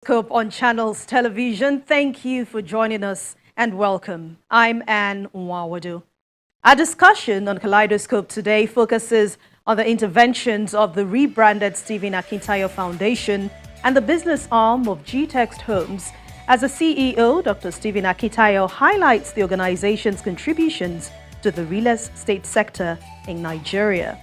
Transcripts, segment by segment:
Scope on Channels Television. Thank you for joining us and welcome. I'm Anne Nwawadu. Our discussion on Kaleidoscope today focuses on the interventions of the rebranded Stephen Akintayo Foundation and the business arm of GTEXT Homes. As the CEO, Dr. Stephen Akintayo highlights the organization's contributions to the real estate sector in Nigeria.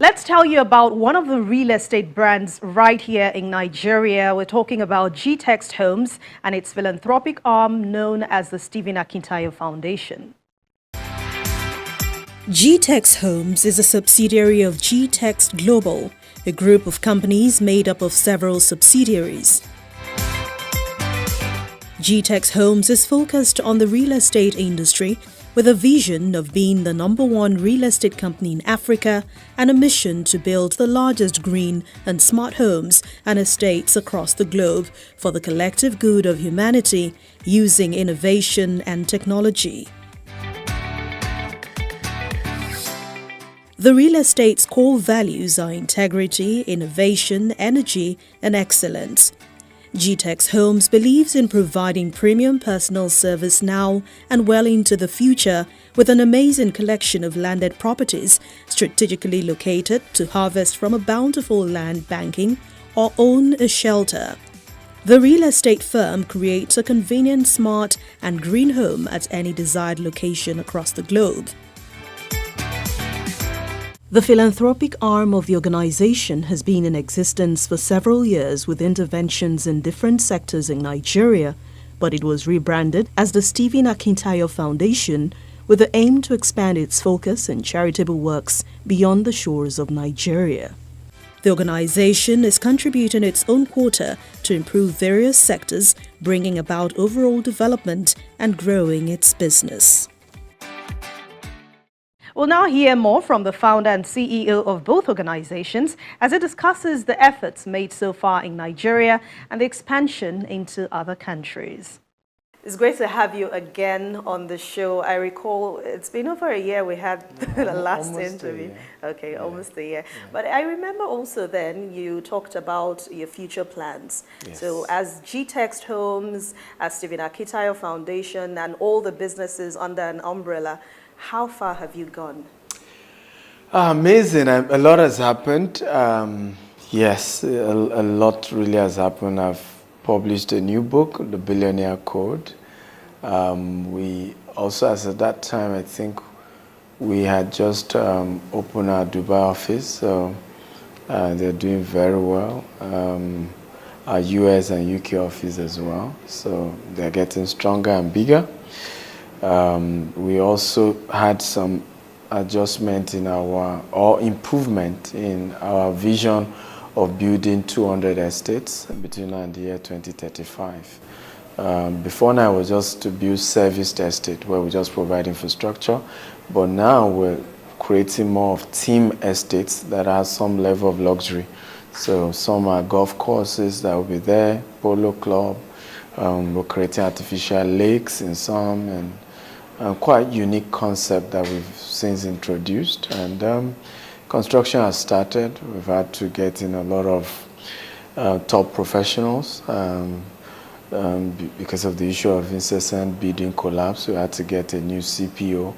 Let's tell you about one of the real estate brands right here in Nigeria. We're talking about GTEXT Homes and its philanthropic arm known as the Stephen Akintayo Foundation. GTEXT Homes is a subsidiary of GTEXT Global, a group of companies made up of several subsidiaries. GTEXT Homes is focused on the real estate industry with a vision of being the #1 real estate company in Africa and a mission to build the largest green and smart homes and estates across the globe for the collective good of humanity using innovation and technology. The real estate's core values are integrity, innovation, energy, and excellence. GTEXT Homes believes in providing premium personal service now and well into the future with an amazing collection of landed properties strategically located to harvest from a bountiful land banking or own a shelter. The real estate firm creates a convenient, smart, and green home at any desired location across the globe. The philanthropic arm of the organization has been in existence for several years with interventions in different sectors in Nigeria, but it was rebranded as the Stephen Akintayo Foundation with the aim to expand its focus in charitable works beyond the shores of Nigeria. The organization is contributing its own quota to improve various sectors, bringing about overall development and growing its business. We'll now hear more from the founder and CEO of both organizations as it discusses the efforts made so far in Nigeria and the expansion into other countries. It's great to have you again on the show. I recall it's been over a year we had the last interview. Okay, yeah. Almost a year. Yeah. But I remember also then you talked about your future plans. Yes. So as GTEXT Homes, as Stephen Akintayo Foundation and all the businesses under an umbrella, how far have you gone? Amazing. A lot has happened. Yes, a lot really has happened. I've published a new book, The Billionaire Code. We also, as at that time, I think we had just opened our Dubai office, so they're doing very well. Our US and UK office as well, so they're getting stronger and bigger. We also had some adjustment in or improvement in our vision of building 200 estates between now and the year 2035. Before now, it was just to build serviced estate where we just provide infrastructure, but now we're creating more of team estates that have some level of luxury. So some are golf courses that will be there, polo club. We're creating artificial lakes in some, and quite unique concept that we've since introduced. And construction has started. We've had to get in a lot of top professionals because of the issue of incessant bidding collapse. We had to get a new CPO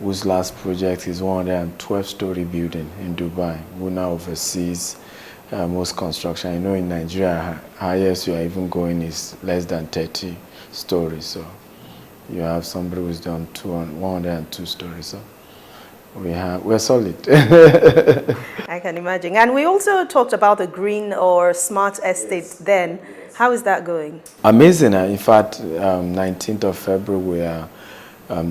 whose last project is 112-story building in Dubai, who now oversees most construction. I know in Nigeria, highest you are even going is less than 30 stories. So you have somebody who's done 102 stories. So we're solid. I can imagine. And we also talked about the green or smart estate then. How is that going? Amazing. In fact, 19th of February, we are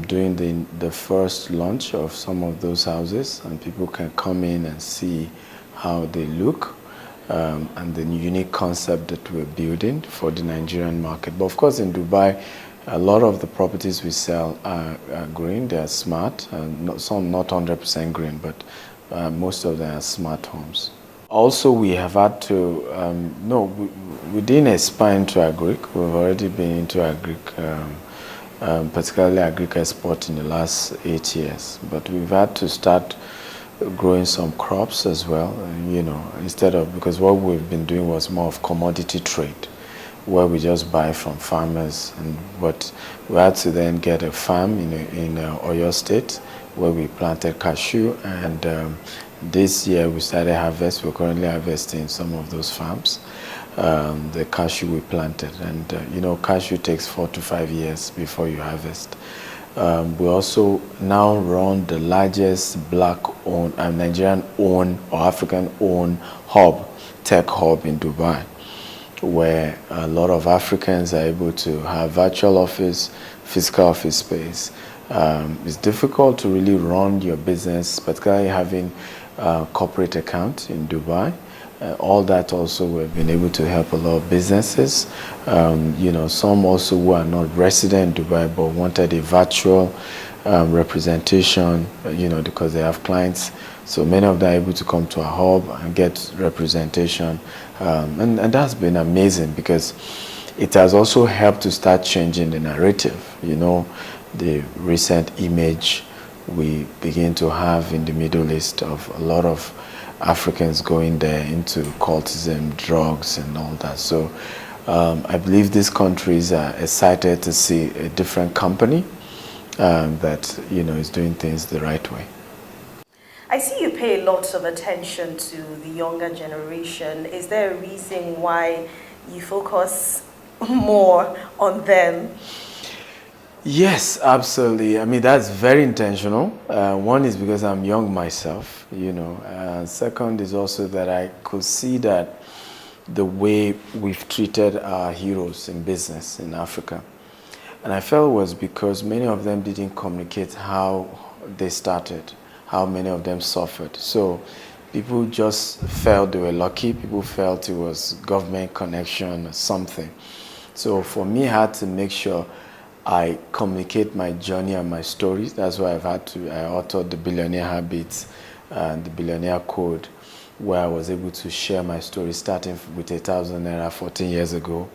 doing the first launch of some of those houses, and people can come in and see how they look. And the unique concept that we're building for the Nigerian market. But of course, in Dubai, a lot of the properties we sell are green. They are smart. Some not 100% green, but most of them are smart homes. Also, we have had to, we didn't expand into agric. We've already been into agric, particularly agric export in the last 8 years. But we've had to start growing some crops as well, instead of, because what we've been doing was more of commodity trade, where we just buy from farmers, but we had to then get a farm in Oyo State where we planted cashew, and this year we started harvest. We're currently harvesting some of those farms, the cashew we planted, and cashew takes 4 to 5 years before you harvest. We also now run the largest black-owned, Nigerian-owned or African-owned tech hub in Dubai, where a lot of Africans are able to have virtual office, physical office space. It's difficult to really run your business, particularly having a corporate account in Dubai. All that also we've been able to help a lot of businesses. Some also who are not resident in Dubai but wanted a virtual representation, because they have clients. So many of them are able to come to our hub and get representation. And that's been amazing, because it has also helped to start changing the narrative. The recent image we begin to have in the Middle East of a lot of Africans going there into cultism, drugs, and all that. So I believe these countries are excited to see a different company that is doing things the right way. I see you pay lots of attention to the younger generation. Is there a reason why you focus more on them? Yes, absolutely. I mean, that's very intentional. One is because I'm young myself, second is also that I could see that the way we've treated our heroes in business in Africa. And I felt it was because many of them didn't communicate how they started, how many of them suffered. So people just felt they were lucky. People felt it was government connection or something. So for me, I had to make sure I communicate my journey and my stories. That's why I authored the Billionaire Habits and the Billionaire Code, where I was able to share my story starting with 1,000 naira 14 years ago,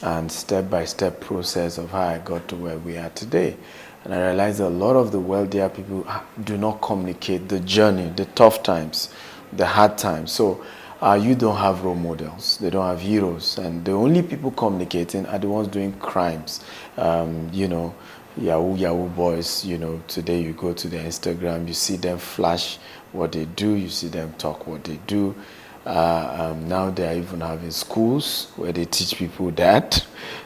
and step-by-step process of how I got to where we are today. And I realized a lot of the wealthier people do not communicate the journey, the tough times, the hard times. So you don't have role models, they don't have heroes, and the only people communicating are the ones doing crimes. Yahoo boys, today you go to their Instagram, you see them flash what they do, you see them talk what they do. Now they are even having schools where they teach people that.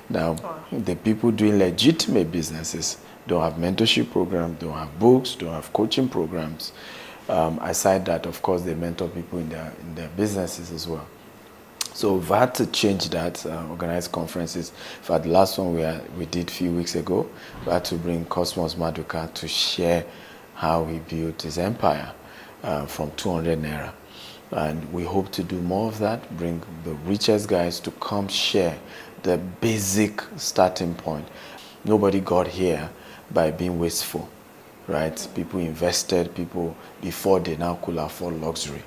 Now, the people doing legitimate businesses don't have mentorship programs, don't have books, don't have coaching programs. Aside that, of course, they mentor people in their businesses as well. So we've had to change that, organize conferences. In fact, the last one we did a few weeks ago, we had to bring Cosmos Maduka to share how he built his empire from 200 naira. And we hope to do more of that, bring the richest guys to come share the basic starting point. Nobody got here by being wasteful, right? People invested, before they now could afford luxury,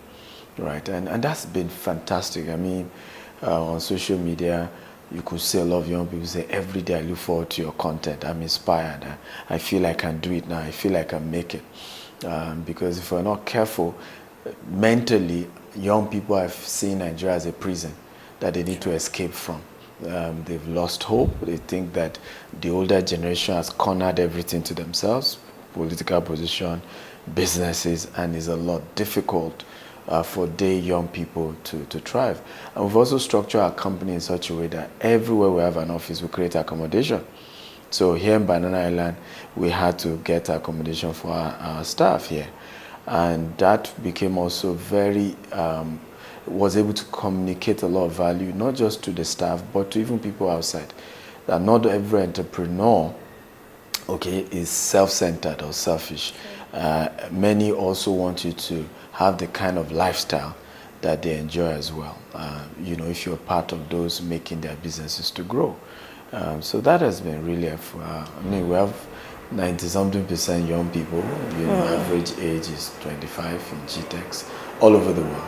right? And that's been fantastic. I mean, on social media, you could see a lot of young people say, every day I look forward to your content. I'm inspired. I feel I can do it now. I feel I can make it. Because if we're not careful, mentally, young people have seen Nigeria as a prison that they need to escape from. They've lost hope. They think that the older generation has cornered everything to themselves, political position, businesses, and it's a lot difficult for their young people to thrive. And we've also structured our company in such a way that everywhere we have an office, we create accommodation. So here in Banana Island, we had to get accommodation for our staff here. And that became also was able to communicate a lot of value, not just to the staff, but to even people outside. That not every entrepreneur, is self-centered or selfish. Many also want you to have the kind of lifestyle that they enjoy as well. If you're part of those making their businesses to grow. So that has been really helpful. We have 90-something% young people. Average age is 25 in GTEXT, all over the world.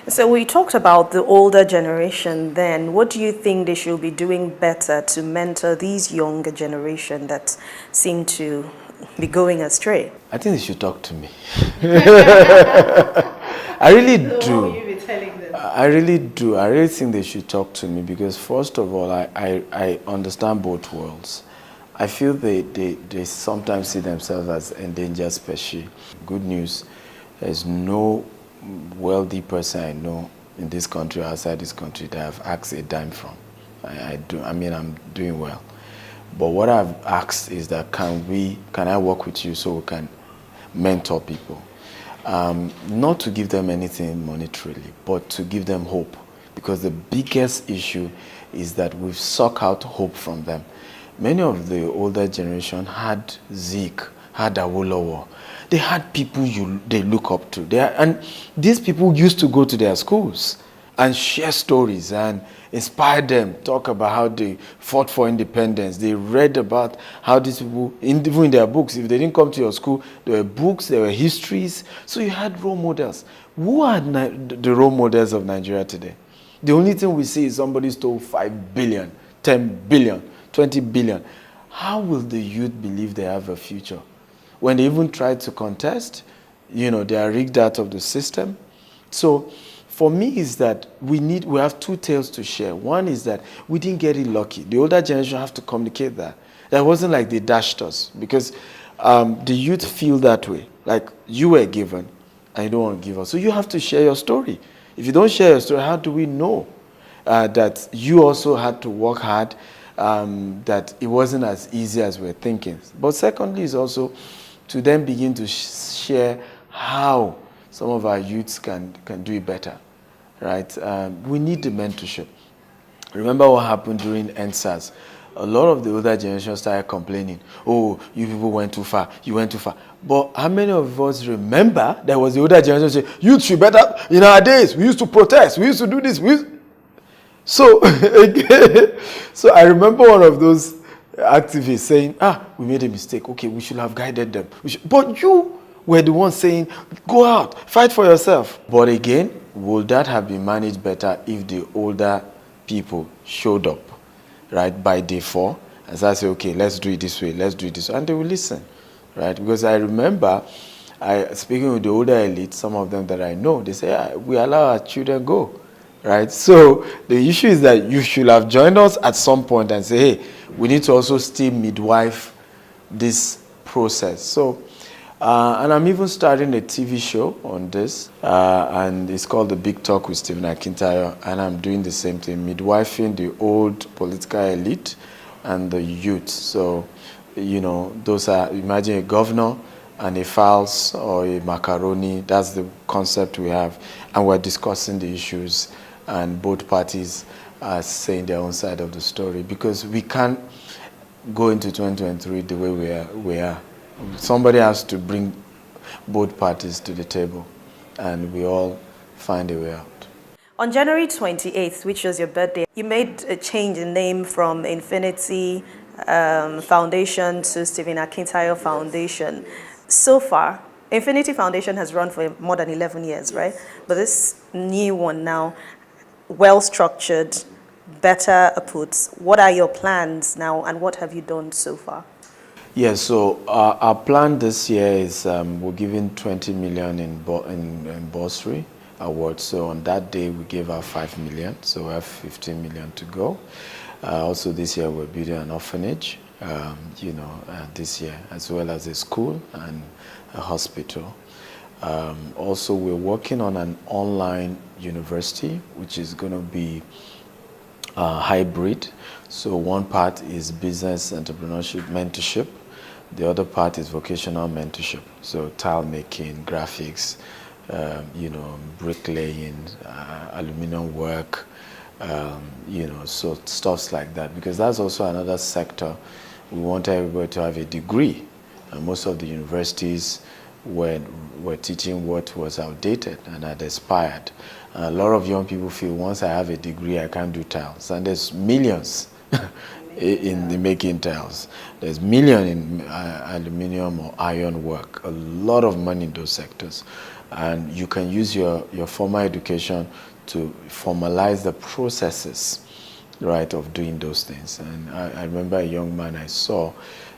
So we talked about the older generation then. What do you think they should be doing better to mentor these younger generation that seem to be going astray? I think they should talk to me. I really do. So what will you be telling them? I really do. I really think they should talk to me because, first of all, I understand both worlds. I feel they sometimes see themselves as endangered species. Good news, there's no wealthy person I know in this country or outside this country that I've asked a dime from. I mean, I'm doing well. But what I've asked is that can I work with you so we can mentor people? Not to give them anything monetarily, but to give them hope. Because the biggest issue is that we've sucked out hope from them. Many of the older generation had Zeke, had Awolowo. They had people they look up to. And these people used to go to their schools and share stories and inspire them, talk about how they fought for independence. They read about how these people, even in their books, if they didn't come to your school, there were books, there were histories. So you had role models. Who are the role models of Nigeria today? The only thing we see is somebody stole 5 billion, 10 billion, 20 billion. How will the youth believe they have a future? When they even try to contest, they are rigged out of the system. So for me is that we have two tales to share. One is that we didn't get it lucky. The older generation have to communicate that. That wasn't like they dashed us because the youth feel that way. Like you were given and you don't want to give us. So you have to share your story. If you don't share your story, how do we know that you also had to work hard, that it wasn't as easy as we're thinking? But secondly is also to then begin to share how some of our youths can do it better, right? We need the mentorship. Remember what happened during NSAS? A lot of the older generation started complaining, oh, you people went too far, you went too far. But how many of us remember there was the older generation saying, youth should better, in our days, we used to protest, we used to do this. So, so I remember one of those activists saying, we made a mistake, okay, we should have guided them. But you were the one saying, go out, fight for yourself. But again, would that have been managed better if the older people showed up, right, by day 4? And so I say, okay, let's do it this way, let's do it this way. And they will listen, right? Because I remember, speaking with the older elite, some of them that I know, they say, we allow our children go, right? So the issue is that you should have joined us at some point and say, hey, we need to also still midwife this process. So, and I'm even starting a TV show on this, and it's called The Big Talk with Stephen Akintayo, and I'm doing the same thing, midwifing the old political elite and the youth. So, those are, imagine a governor and a fowls or a macaroni, that's the concept we have, and we're discussing the issues, and both parties are saying their own side of the story, because we can't go into 2023 the way we are. Somebody has to bring both parties to the table, and we all find a way out. On January 28th, which was your birthday, you made a change in name from Infinity Foundation to Stephen Akintayo Foundation. So far, Infinity Foundation has run for more than 11 years, right? But this new one now, well-structured, better put. What are your plans now, and what have you done so far? Yeah, so our plan this year is we're giving 20 million in bursary awards. So on that day, we gave out 5 million. So we have 15 million to go. Also this year, we're building an orphanage, this year, as well as a school and a hospital. Also, we're working on an online university, which is going to be hybrid. So one part is business entrepreneurship mentorship. The other part is vocational mentorship. So tile making, graphics, bricklaying, aluminum work, so stuffs like that. Because that's also another sector. We want everybody to have a degree. And most of the universities were teaching what was outdated and had expired. And a lot of young people feel once I have a degree, I can't do tiles. And there's millions in the making tiles. There's millions in aluminum or iron work. A lot of money in those sectors. And you can use your formal education to formalize the processes, right, of doing those things. And I remember a young man I saw,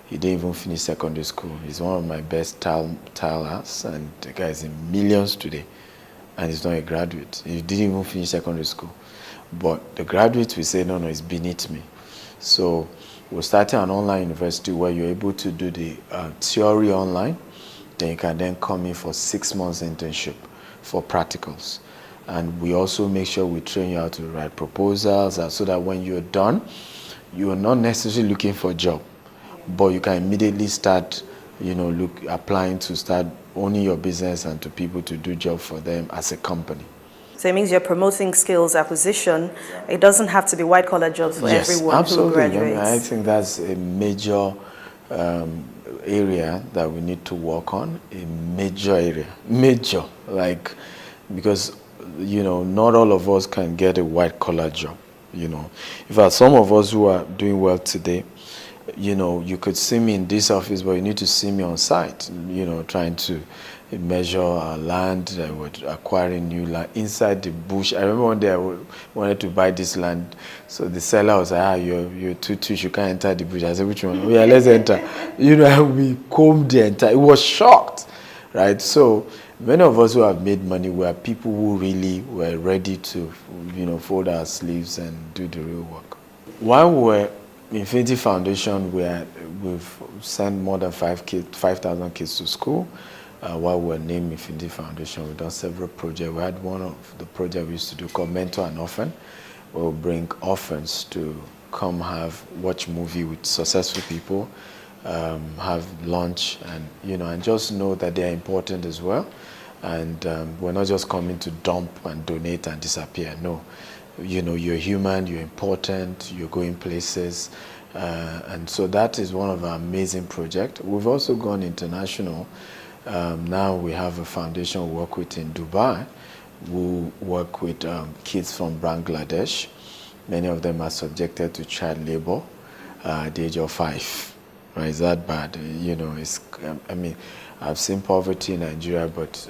He didn't even finish secondary school. He's one of my best tilers, and the guy is in millions today, and he's not a graduate. He didn't even finish secondary school. But the graduates will say, no, it's beneath me. So we're starting an online university where you're able to do the theory online. Then you can then come in for 6 months internship for practicals. And we also make sure we train you how to write proposals so that when you're done, you are not necessarily looking for a job, but you can immediately start, applying to start owning your business and to people to do job for them as a company. So it means you're promoting skills acquisition. It doesn't have to be white-collar jobs for everyone who graduates. I think that's a major area that we need to work on. A major area, because not all of us can get a white-collar job. In fact, some of us who are doing well today, you could see me in this office, but you need to see me on site, trying to measure our land, acquiring new land inside the bush. I remember one day I wanted to buy this land, so the seller was like, you're too tush, you can't enter the bush. I said, which one? Oh, yeah, let's enter. We combed the entire, it was shocked, right? So many of us who have made money were people who really were ready to, fold our sleeves and do the real work. While we're Infinity Foundation, we've sent more than 5,000 kids to school. While we're named Infinity Foundation, we've done several projects. We had one of the projects we used to do called Mentor and Orphan, where we'll bring orphans to come watch movie with successful people, have lunch, and just know that they are important as well. And we're not just coming to dump and donate and disappear. No. You're human, you're important, you're going places. And so that is one of our amazing projects. We've also gone international. Now we have a foundation we work with in Dubai. We work with kids from Bangladesh. Many of them are subjected to child labor at the age of 5. Right? Is that bad? I've seen poverty in Nigeria, but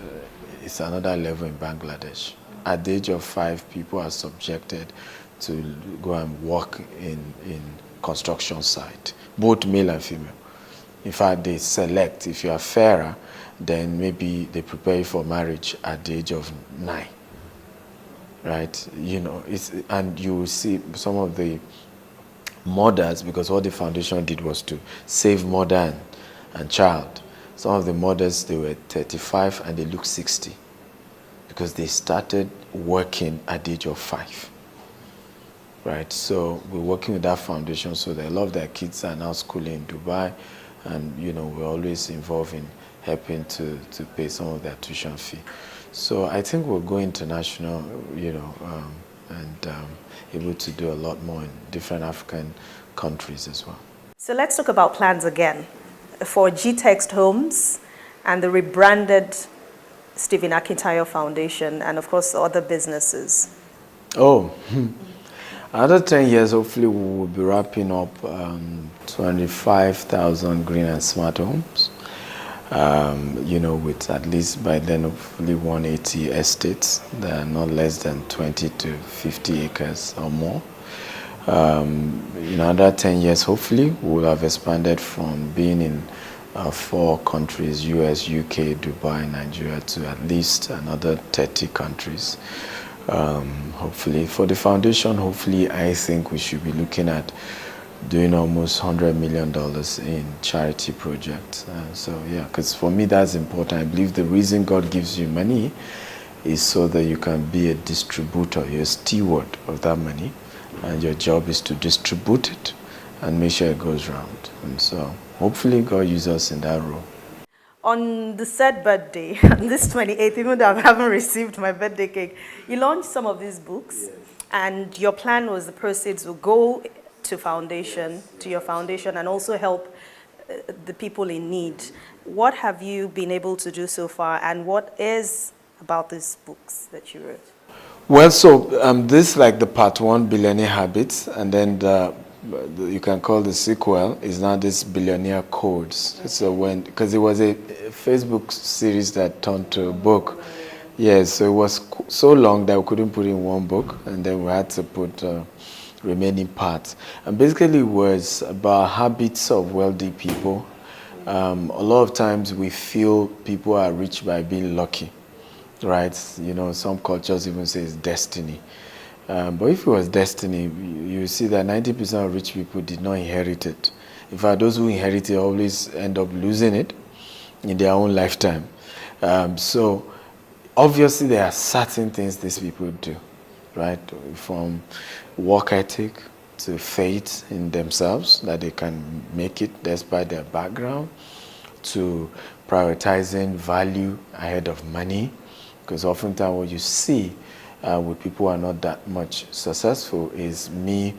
it's another level in Bangladesh. At the age of 5, people are subjected to go and work in construction site, both male and female. In fact, they select, if you are fairer, then maybe they prepare you for marriage at the age of 9, right? And you will see some of the mothers, because what the foundation did was to save mother and child. Some of the mothers, they were 35 and they look 60. Because they started working at the age of 5, right? So we're working with that foundation, so that a lot of their kids are now schooling in Dubai, and we're always involved in helping to pay some of their tuition fee. So I think we'll go international, and able to do a lot more in different African countries as well. So let's talk about plans again for GTEXT Homes and the rebranded Stephen Akintayo Foundation, and of course other businesses. Another 10 years, hopefully we will be wrapping up 25,000 green and smart homes, with at least by then hopefully 180 estates that are not less than 20 to 50 acres or more. In another 10 years, hopefully we will have expanded from being in 4 countries, US, UK, Dubai, Nigeria, to at least another 30 countries. Hopefully, for the foundation, I think we should be looking at doing almost $100 million in charity projects. Because for me that's important. I believe the reason God gives you money is so that you can be a distributor, you're a steward of that money, and your job is to distribute it and make sure it goes around. And so hopefully God uses us in that role. On the said birthday, on this 28th, even though I haven't received my birthday cake, you launched some of these books, yes. And your plan was the proceeds will go to your foundation, and also help the people in need. What have you been able to do so far, and what is about these books that you wrote? Well, so this is like the part 1, Billionaire Habits, and then you can call the sequel is now this Billionaire Codes. So because it was a Facebook series that turned to a book. Yes, so it was so long that we couldn't put in one book, and then we had to remaining parts. And basically it was about habits of wealthy people. A lot of times we feel people are rich by being lucky, right? You know, some cultures even say it's destiny. But if it was destiny, you see that 90% of rich people did not inherit it. In fact, those who inherit it always end up losing it in their own lifetime. So obviously there are certain things these people do, right? From work ethic to faith in themselves, that they can make it despite their background, to prioritizing value ahead of money, because oftentimes what you see with people who are not that much successful is me,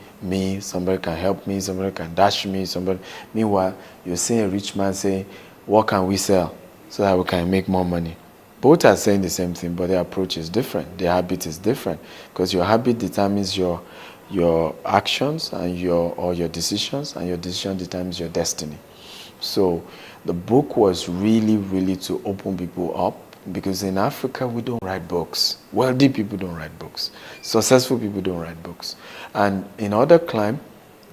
somebody can help me, somebody can dash me, somebody. Meanwhile, you're seeing a rich man say, what can we sell so that we can make more money? Both are saying the same thing, but their approach is different. Their habit is different, because your habit determines your actions and your decisions, and your decision determines your destiny. So the book was really to open people up, because in Africa we don't write books. Wealthy people don't write books. Successful people don't write books. And in other climes,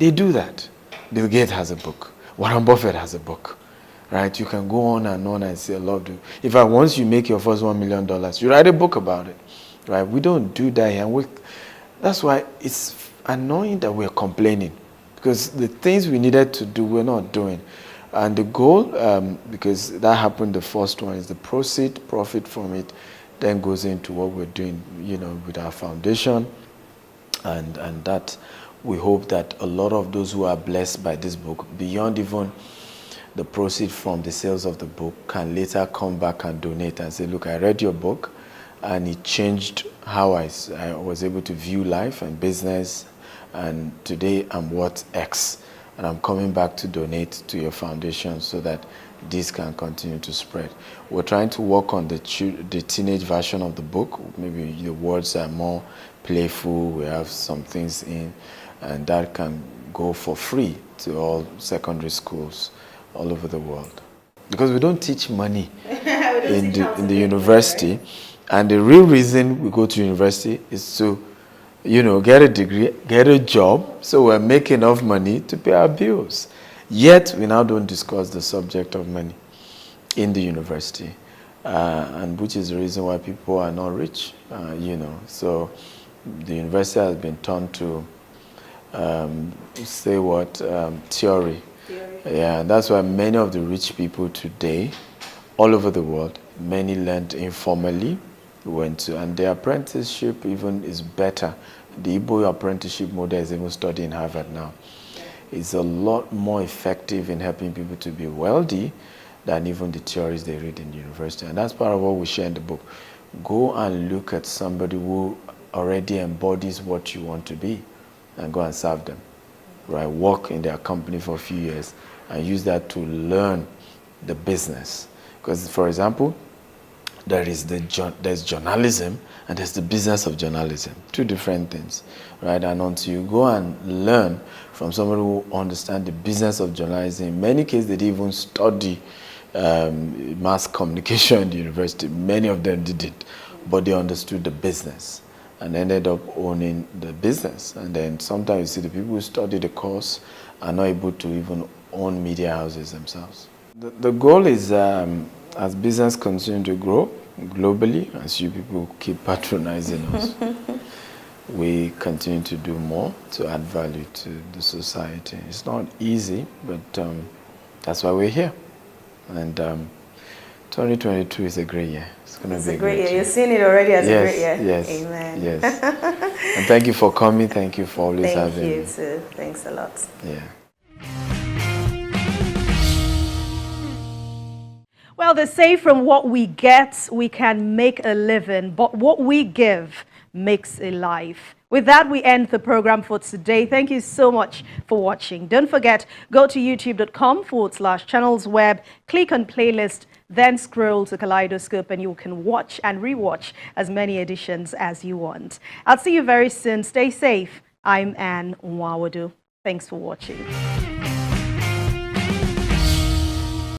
they do that. Bill Gates has a book. Warren Buffett has a book. Right? You can go on and say a lot of. In fact, once you make your first $1 million, you write a book about it. Right? We don't do that here. And that's why it's annoying that we're complaining, because the things we needed to do, we're not doing. And the goal, because that happened, the first one is the profit from it, then goes into what we're doing, you know, with our foundation. And that we hope that a lot of those who are blessed by this book, beyond even the proceeds from the sales of the book, can later come back and donate and say, look, I read your book and it changed how I was able to view life and business, and today I'm worth X. And I'm coming back to donate to your foundation so that this can continue to spread. We're trying to work on the teenage version of the book. Maybe the words are more playful. We have some things in, and that can go for free to all secondary schools all over the world. Because we don't teach money in the university. Right? And the real reason we go to university is to, you know, get a degree, get a job, so we're making enough money to pay our bills. Yet, we now don't discuss the subject of money in the university, and which is the reason why people are not rich, you know. So, the university has been turned to, theory. Yeah, that's why many of the rich people today, all over the world, many learned informally, and their apprenticeship even is better. The Igbo apprenticeship model is even studied in Harvard now. It's a lot more effective in helping people to be wealthy than even the theories they read in the university. And that's part of what we share in the book. Go and look at somebody who already embodies what you want to be and go and serve them. Right? Work in their company for a few years and use that to learn the business. Because, for example, there's journalism and there's the business of journalism. Two different things, right? And until you go and learn from somebody who understands the business of journalism, in many cases they didn't even study mass communication in the university. Many of them didn't, but they understood the business and ended up owning the business. And then sometimes you see the people who study the course are not able to even own media houses themselves. The goal is, as business continues to grow globally, as you people keep patronizing us, we continue to do more to add value to the society. It's not easy, but that's why we're here. And 2022 is a great year. It's going to be a great year. You're seeing it already as a great year. Yes. Amen. Yes. And thank you for coming. Thank you for always having me. Thank you too. Thanks a lot. Yeah. Well, they say from what we get, we can make a living, but what we give makes a life. With that, we end the program for today. Thank you so much for watching. Don't forget, go to youtube.com/channelsweb, click on playlist, then scroll to Kaleidoscope, and you can watch and rewatch as many editions as you want. I'll see you very soon. Stay safe. I'm Anne Nwawadu. Thanks for watching.